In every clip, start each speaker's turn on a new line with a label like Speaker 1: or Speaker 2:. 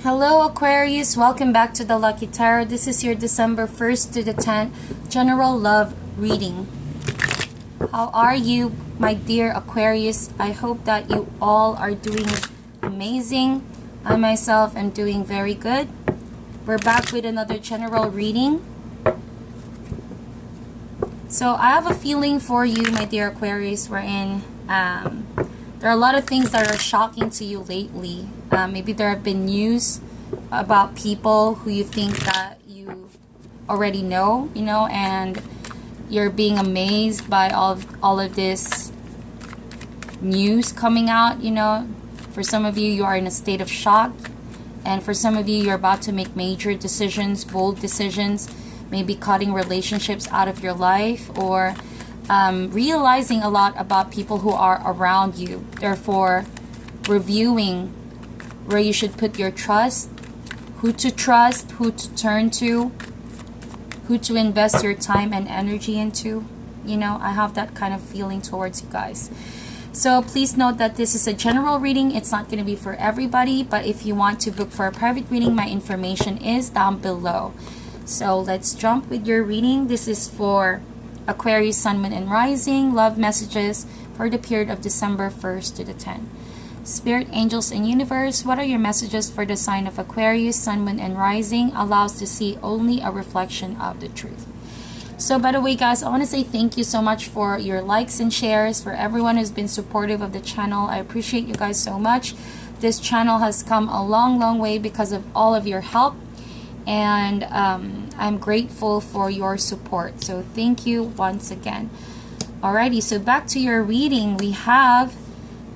Speaker 1: Hello Aquarius, welcome back to the Lucky Tarot. This is your December 1st to the 10th general love reading. How are you, my dear Aquarius? I hope that you all are doing amazing. I myself am doing very good. We're back with another general reading. So I have a feeling for you, my dear Aquarius, wherein there are a lot of things that are shocking to you lately. Maybe there have been news about people who you think that you already know, and you're being amazed by all of this news coming out, For some of you, you are in a state of shock. And for some of you, you're about to make major decisions, bold decisions, maybe cutting relationships out of your life, or realizing a lot about people who are around you. Therefore, reviewing where you should put your trust, who to trust, who to turn to, who to invest your time and energy into. I have that kind of feeling towards you guys. So please note that this is a general reading. It's not going to be for everybody, but if you want to book for a private reading, my information is down below. So let's jump with your reading. This is for Aquarius, Sun, Moon, and Rising. Love messages for the period of December 1st to the 10th. Spirit, angels, and universe, what are your messages for the sign of Aquarius, Sun, Moon, and Rising? Allows to see only a reflection of the truth. So by the way, guys, I want to say thank you so much for your likes and shares, for everyone who's been supportive of the channel. I appreciate you guys so much. This channel has come a long way because of all of your help. And I'm grateful for your support. So thank you once again. Alrighty, so back to your reading. We have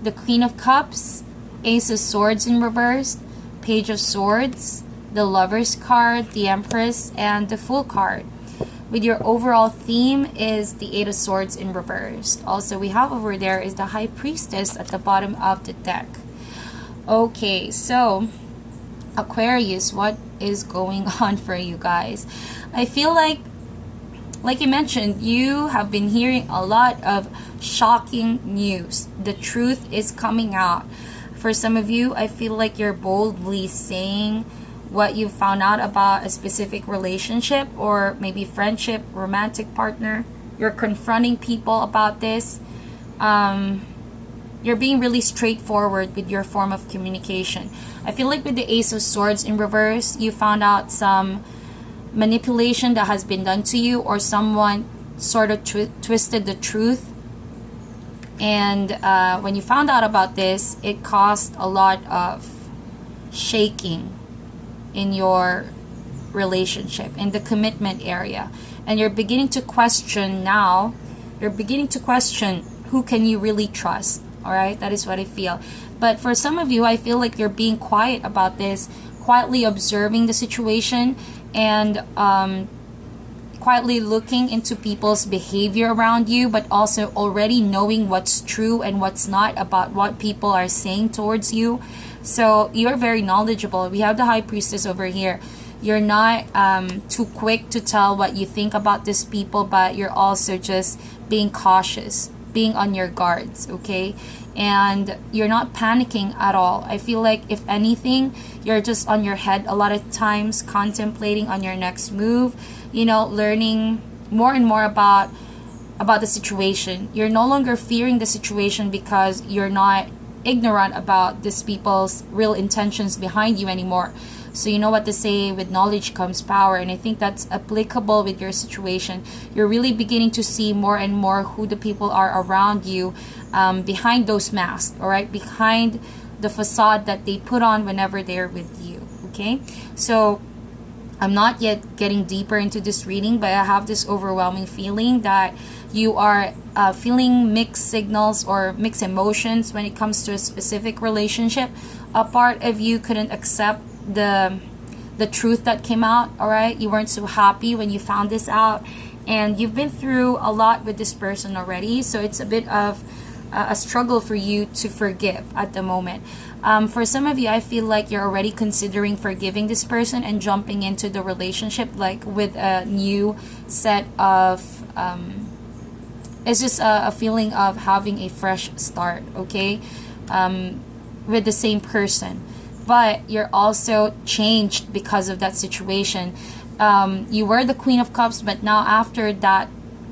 Speaker 1: the Queen of Cups, Ace of Swords in reverse, Page of Swords, the Lover's card, the Empress, and the Fool card. With your overall theme is the Eight of Swords in reverse. Also, we have over there is the High Priestess at the bottom of the deck. Okay, so Aquarius, what is going on for you guys? I feel like I mentioned, you have been hearing a lot of shocking news. The truth is coming out. For some of you, I feel like you're boldly saying what you found out about a specific relationship or maybe friendship, romantic partner. You're confronting people about this. You're being really straightforward with your form of communication. I feel like with the Ace of Swords in reverse, you found out some manipulation that has been done to you, or someone sort of twisted the truth. And when you found out about this, it caused a lot of shaking in your relationship, in the commitment area. And you're beginning to question now. You're beginning to question, who can you really trust? All right, that is what I feel. But for some of you, I feel like you're being quiet about this, quietly observing the situation, and quietly looking into people's behavior around you, but also already knowing what's true and what's not about what people are saying towards you. So you're very knowledgeable. We have the High Priestess over here. You're not too quick to tell what you think about these people, but you're also just being cautious, being on your guards, okay? And you're not panicking at all. I feel like, if anything, you're just on your head a lot of times, contemplating on your next move, learning more and more about the situation. You're no longer fearing the situation because you're not ignorant about these people's real intentions behind you anymore. So you know what to say, with knowledge comes power, and I think that's applicable with your situation. You're really beginning to see more and more who the people are around you, behind those masks, all right, behind the facade that they put on whenever they're with you. Okay, so I'm not yet getting deeper into this reading, but I have this overwhelming feeling that you are feeling mixed signals or mixed emotions when it comes to a specific relationship. A part of you couldn't accept the truth that came out, all right? You weren't so happy when you found this out, and you've been through a lot with this person already, so it's a bit of a struggle for you to forgive at the moment. For some of you, I feel like you're already considering forgiving this person and jumping into the relationship like with a new set of it's just a feeling of having a fresh start, okay, with the same person. but you're also changed because of that situation. You were the Queen of Cups, but now after that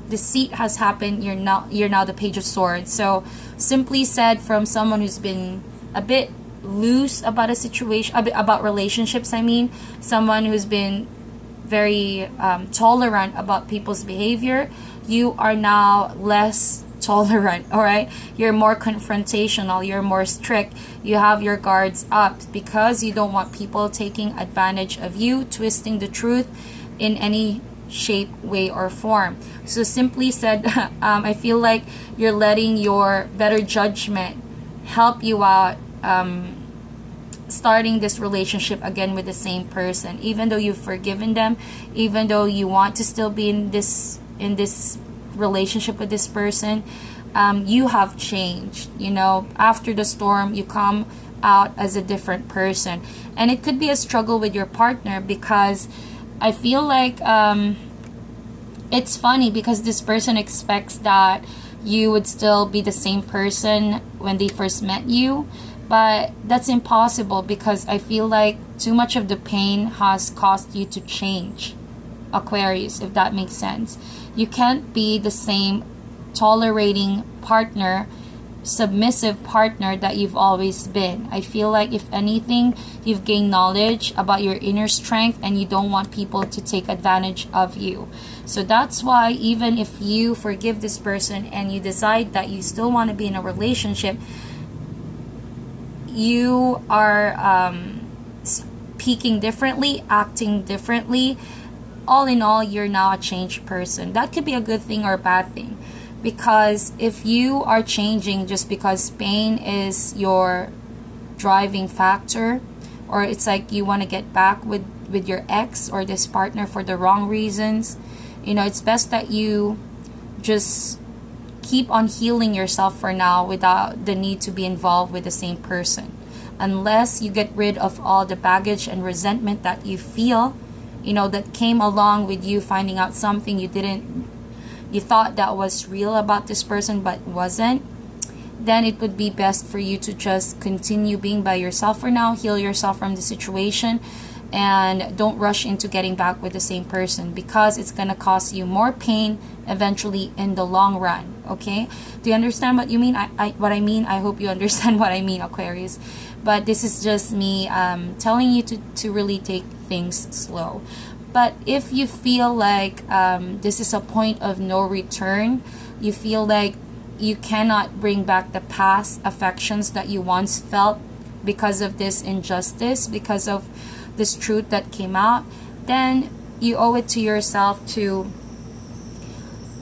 Speaker 1: deceit has happened, you're now the Page of Swords. So simply said, from someone who's been a bit loose about a situation, about relationships, I mean, someone who's been very tolerant about people's behavior, you are now less tolerant. All right, you're more confrontational, you're more strict, you have your guards up because you don't want people taking advantage of you, twisting the truth in any shape, way, or form. So simply said, I feel like you're letting your better judgment help you out, starting this relationship again with the same person, even though you've forgiven them, even though you want to still be in this relationship with this person. You have changed. You know, after the storm, you come out as a different person. And it could be a struggle with your partner, because I feel like it's funny because this person expects that you would still be the same person when they first met you, but that's impossible, because I feel like too much of the pain has caused you to change, Aquarius, if that makes sense. You can't be the same tolerating partner, submissive partner that you've always been. I feel like if anything, you've gained knowledge about your inner strength and you don't want people to take advantage of you. So that's why even if you forgive this person and you decide that you still want to be in a relationship, you are speaking differently, acting differently. All in all, you're now a changed person. That could be a good thing or a bad thing, because if you are changing just because pain is your driving factor, or it's like you want to get back with your ex or this partner for the wrong reasons, you know, it's best that you just keep on healing yourself for now without the need to be involved with the same person, unless you get rid of all the baggage and resentment that you feel, you know, that came along with you finding out something you thought that was real about this person but wasn't. Then it would be best for you to just continue being by yourself for now, heal yourself from the situation, and don't rush into getting back with the same person, because it's going to cause you more pain eventually in the long run. Okay, do you understand what you mean? What I mean, I hope you understand what I mean, Aquarius. But this is just me telling you to really take things slow. But if you feel like this is a point of no return, you feel like you cannot bring back the past affections that you once felt because of this injustice, because of this truth that came out, then you owe it to yourself to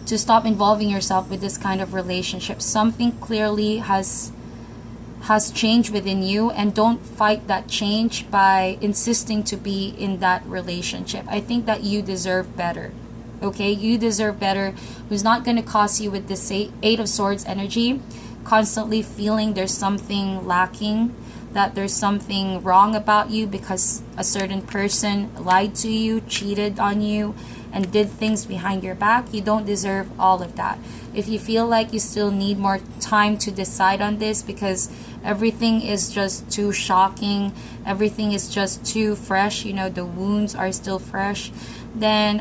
Speaker 1: stop involving yourself with this kind of relationship. Something clearly has changed within you, and don't fight that change by insisting to be in that relationship. I think that you deserve better. Okay, you deserve better, who's not going to cause you with this Eight of Swords energy, constantly feeling there's something lacking, that there's something wrong about you because a certain person lied to you, cheated on you, and did things behind your back. You don't deserve all of that. If you feel like you still need more time to decide on this because everything is just too shocking, everything is just too fresh, you know, the wounds are still fresh, then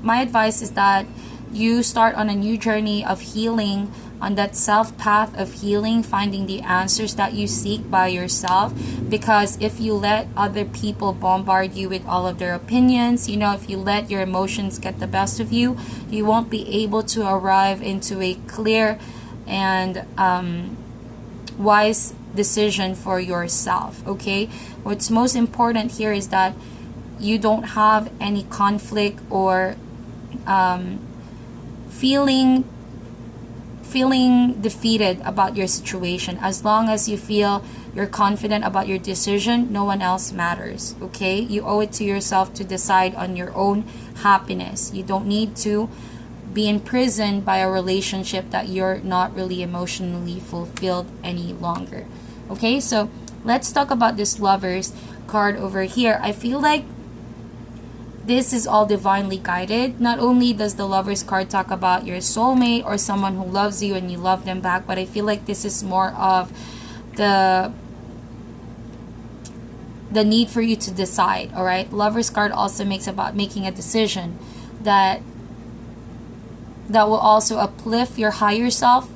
Speaker 1: my advice is that you start on a new journey of healing, on that self path of healing, finding the answers that you seek by yourself. Because if you let other people bombard you with all of their opinions, you know, if you let your emotions get the best of you, you won't be able to arrive into a clear and wise decision for yourself. Okay, what's most important here is that you don't have any conflict or feeling defeated about your situation. As long as you feel you're confident about your decision, no one else matters. Okay, you owe it to yourself to decide on your own happiness. You don't need to be imprisoned by a relationship that you're not really emotionally fulfilled any longer. Okay, so let's talk about this Lovers card over here. I feel like this is all divinely guided. Not only does the Lovers card talk about your soulmate or someone who loves you and you love them back, but I feel like this is more of the the need for you to decide. All right, Lover's card also makes about making a decision that will also uplift your higher self.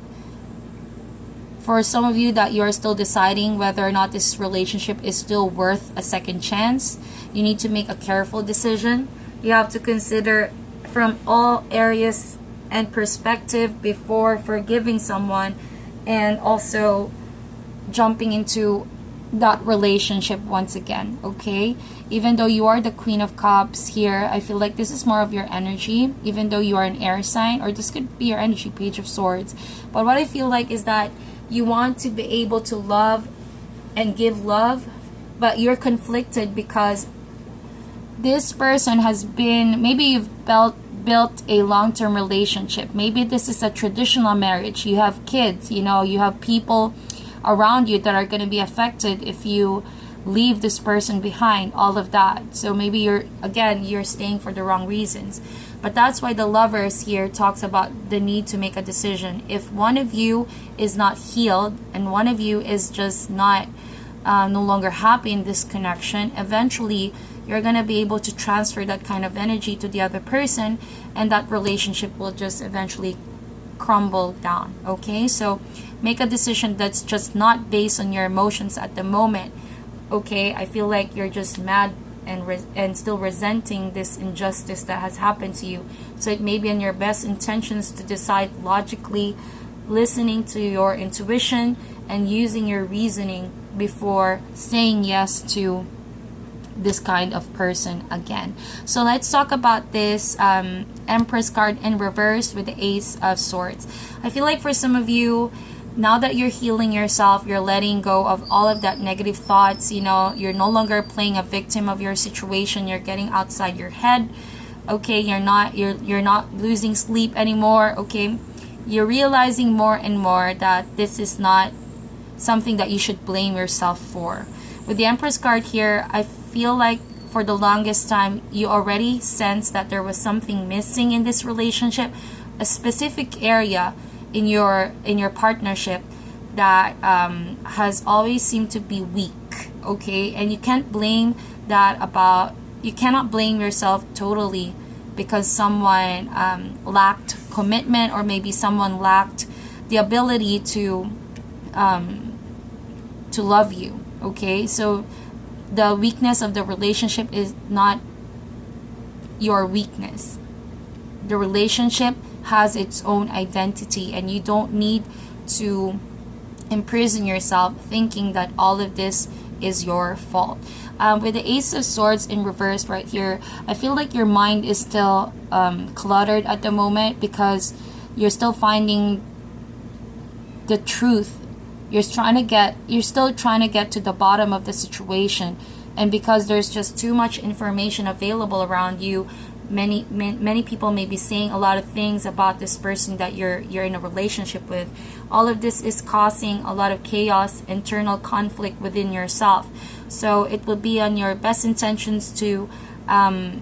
Speaker 1: For some of you that you are still deciding whether or not this relationship is still worth a second chance, you need to make a careful decision. You have to consider from all areas and perspective before forgiving someone and also jumping into that relationship once again, okay? Even though you are the Queen of Cups here, I feel like this is more of your energy, even though you are an air sign, or this could be your energy, Page of Swords. But what I feel like is that you want to be able to love and give love, but you're conflicted because this person has been, maybe you've built a long-term relationship. Maybe this is a traditional marriage. You have kids, you know, you have people around you that are going to be affected if you leave this person behind, all of that. So maybe you're staying for the wrong reasons. But that's why the Lovers here talks about the need to make a decision. If one of you is not healed and one of you is just not no longer happy in this connection, eventually you're going to be able to transfer that kind of energy to the other person, and that relationship will just eventually crumble down. Okay, so make a decision that's just not based on your emotions at the moment. Okay, I feel like you're just mad and still resenting this injustice that has happened to you. So it may be in your best intentions to decide logically, listening to your intuition and using your reasoning before saying yes to this kind of person again. So let's talk about this Empress card in reverse with the Ace of Swords. I feel like for some of you, now that you're healing yourself, you're letting go of all of that negative thoughts, you know, you're no longer playing a victim of your situation, you're getting outside your head. Okay, you're not losing sleep anymore. Okay, you're realizing more and more that this is not something that you should blame yourself for. With the Empress card here, I feel like for the longest time you already sensed that there was something missing in this relationship, a specific area in your partnership that has always seemed to be weak. Okay, and you cannot blame yourself totally because someone lacked commitment, or maybe someone lacked the ability to love you. Okay, so the weakness of the relationship is not your weakness. The relationship has its own identity, and you don't need to imprison yourself thinking that all of this is your fault. With the Ace of Swords in reverse right here, I feel like your mind is still cluttered at the moment because you're still finding the truth. You're still trying to get to the bottom of the situation, and because there's just too much information available around you, many people may be saying a lot of things about this person that you're in a relationship with. All of this is causing a lot of chaos, internal conflict within yourself. So it will be on your best intentions to kind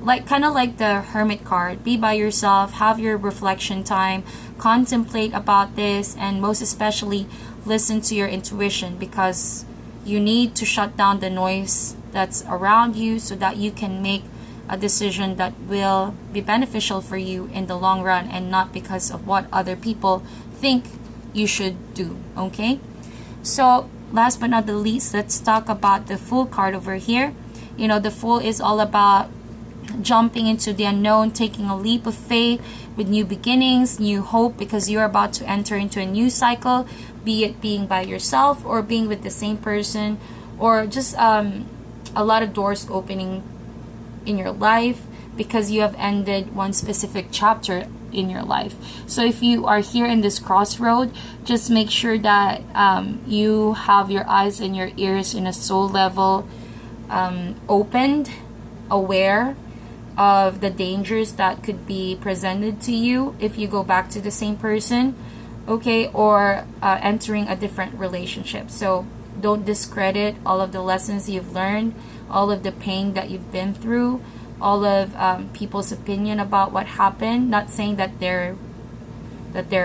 Speaker 1: of like the Hermit card, be by yourself, have your reflection time, contemplate about this, and most especially listen to your intuition, because you need to shut down the noise that's around you so that you can make a decision that will be beneficial for you in the long run, and not because of what other people think you should do. Okay, so last but not the least, let's talk about the Fool card over here. You know, the Fool is all about jumping into the unknown, taking a leap of faith with new beginnings, new hope, because you're about to enter into a new cycle, be it being by yourself or being with the same person, or just a lot of doors opening in your life because you have ended one specific chapter in your life. So if you are here in this crossroad, just make sure that you have your eyes and your ears in a soul level opened, aware of the dangers that could be presented to you if you go back to the same person, okay, or entering a different relationship. So don't discredit all of the lessons you've learned, all of the pain that you've been through, all of people's opinion about what happened. Not saying that they're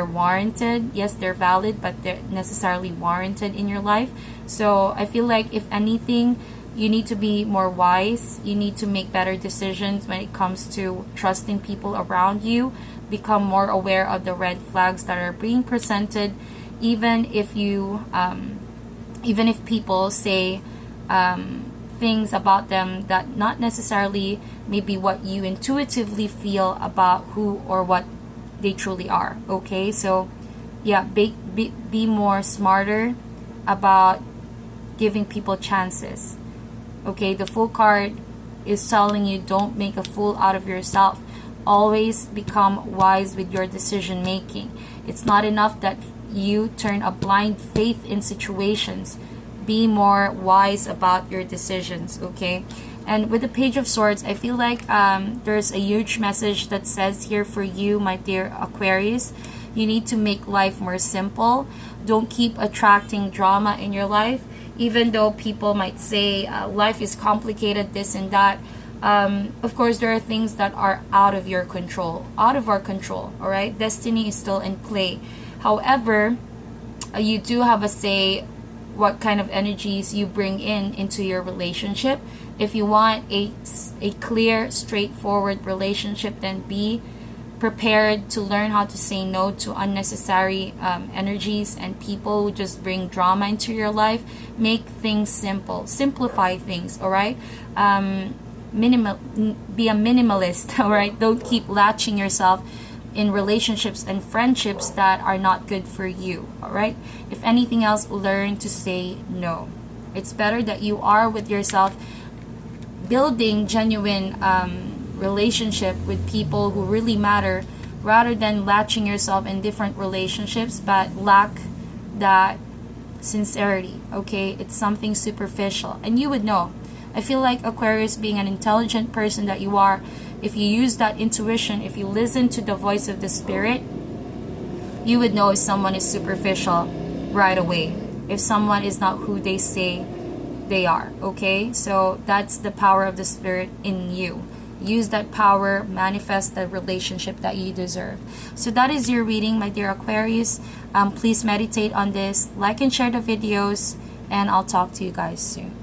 Speaker 1: warranted. Yes, they're valid, but they're necessarily warranted in your life. So I feel like if anything, You need to be more wise. You need to make better decisions when it comes to trusting people around you. Become more aware of the red flags that are being presented, even if people say things about them that not necessarily maybe what you intuitively feel about who or what they truly are. Okay, so yeah, be more smarter about giving people chances. Okay, the Fool card is telling you don't make a fool out of yourself. Always become wise with your decision making. It's not enough that you turn a blind faith in situations. Be more wise about your decisions, okay? And with the Page of Swords, I feel like there's a huge message that says here for you, my dear Aquarius. You need to make life more simple. Don't keep attracting drama in your life. Even though people might say life is complicated, this and that, of course there are things that are out of your control, out of our control, all right? Destiny is still in play. However, you do have a say what kind of energies you bring into your relationship. If you want a clear, straightforward relationship, then be prepared to learn how to say no to unnecessary energies and people who just bring drama into your life. Make things simple. Simplify things, all right? Be a minimalist, all right? Don't keep latching yourself in relationships and friendships that are not good for you, all right? If anything else, learn to say no. It's better that you are with yourself, building genuine relationship with people who really matter, rather than latching yourself in different relationships but lack that sincerity. Okay, it's something superficial, and you would know. I feel like Aquarius, being an intelligent person that you are, if you use that intuition, if you listen to the voice of the spirit, you would know if someone is superficial right away, if someone is not who they say they are. Okay, so that's the power of the spirit in you. Use that power, manifest the relationship that you deserve. So that is your reading, my dear Aquarius. Please meditate on this, like and share the videos, and I'll talk to you guys soon.